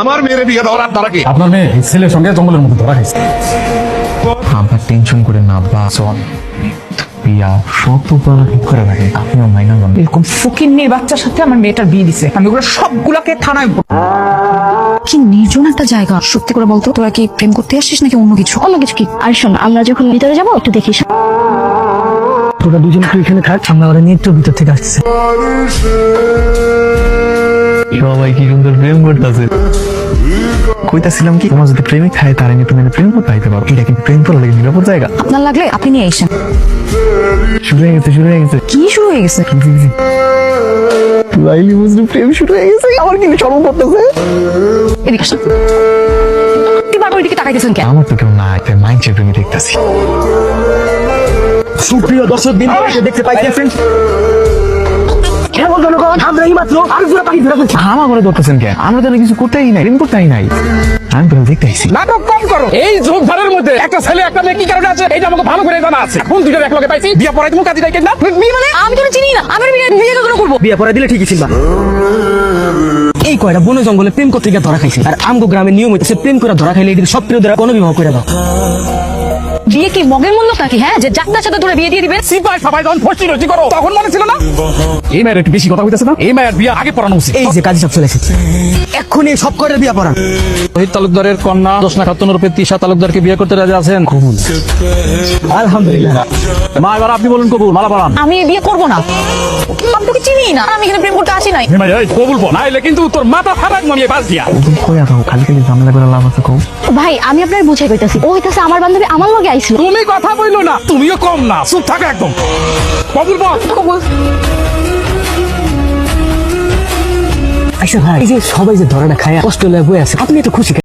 আমার মেয়ের বিয়ে দেওয়ার দ্বারা কি আপনার মেয়ে এই ছেলের সঙ্গে জঙ্গলের মধ্যে ধরা খাইছে। আপনার টেনশন করে না বা চল বিয়া সব তো উপর ঠিক করে রাখে, আপনিও মাইনা যান। এরকম ফকিন্নির বাচ্চার সাথে আমার মেয়েটার বিয়ে দিছে, আমি ওগুলো সবগুলাকে থানায় কি নির্জন একটা জায়গা। সত্যি করে বলতো, তোরা কি প্রেম করতে আসছিস নাকি অন্য কিছু? অন্য কিছু কি? আর শোন, আমরা যখন ভিতরে যাবো একটু দেখিস। তোরা দুজন একটু এখানে থাক, আমরা ওরা নিয়ে একটু ভিতর থেকে আসছি। সবাই কি সুন্দর প্রেম করতেছে। কইতাছিলাম কি, তোমার যদি প্রেমিক খায় তার নিয়ে তুমি প্রেম করতে আইতে পারো। এটা কিন্তু প্রেম করার লাগে নিরাপদ জায়গা। আপনার লাগলে আপনি নিয়ে এসেন। শুরু হয়ে গেছে, শুরু হয়ে গেছে। কি শুরু হয়ে গেছে? লাইলি মজনু প্রেম শুরু হয়ে গেছে। আমার কিন্তু শরম করতেছে। এদিকে আসেন। আপনি বারবার ওইদিকে তাকাইতেছেন কেন? আমার তো কেউ নাই, তাই মাইন্ডসেট প্রেমে দেখতেছি। সুপ্রিয় দর্শক বিন্দু, দেখতে পাইতেছেন কেমন জনগণ, আমরা এই মাত্র আরেকজোড়া পাখি ধরে ফেলছি। আমার করে ধরতেছেন কেন? আমরা তো কিছু করতেই নাই, প্রেম করতেই নাই। আমি তো দেখতে আইছি। নাটক কম করো। এই যুগ ধারের মধ্যে একটা ছেলে একটা মেয়ে কি কারণে আছে এটা আমাকে ভালো করে জানা আছে। কোন দুইটা এক লগে পাইছি, বিয়া পড়াই তুমি কাজে যাই না। বিয়ে মানে? আমি তো চিনি না। আমি বিয়ে কখনো করবো? বিয়ে পড়া দিলে ঠিকই ছিল। এই কয়টা বনে জঙ্গলে প্রেম করতে গিয়ে ধরা খাইছে, আর আমগো গ্রামের নিয়ম হইতেছে প্রেম করে ধরা খাইলে এদিকে সব প্রিয়দের কোনো বিবাহ করে দাও। বিয়ে কি মগের মূল্য নাকি? হ্যাঁ, যে যাত্রার সাথে ধরে বিয়ে দিয়ে দিবেন। সিপাই সবাই যখন ফষ্টি নষ্টি করো তখন মনে ছিল না? এই মায়ের একটু বেশি কথা হইতেছে না? এই মায়ের বিয়া আগে পড়ানো উচিত। এই যে কাজী সব চলে এসেছে, এক্ষুনি সব করে বিয়ে পড়ান। শহীদ তালুকদারের কন্যা জোসনা খাতুনের রূপে তিশা তালুকদারকে বিয়ে করতে রাজি আছেন? কবুল। আলহামদুলিল্লাহ। মা এবার আপনি বলুন কবুল, মালা পড়ান। আমি বিয়ে করবো না। আমি তোকে চিনি না, আমি এখানে প্রেম করতে আসি নাই। কবুল পো নাইলে কিন্তু তোর মাথা ফাটাক মানিয়ে বাস দিয়া। কইয়া দাও, খালি খালি ঝামেলা করে লাভ আছে কও। ভাই, আমি আপনার বুঝাই কইতাছি, ও হইতাছে আমার বান্ধবী, আমার লগে আইছিল। তুমি কথা বইলো না, তুমিও কম না, চুপ থাকো একদম। কবুল বল। কবুল। আচ্ছা ভাই, এই যে সবাই যে ধরাটা খায় কষ্ট লয়ে বয়ে আছে, আপনি একটু খুশি।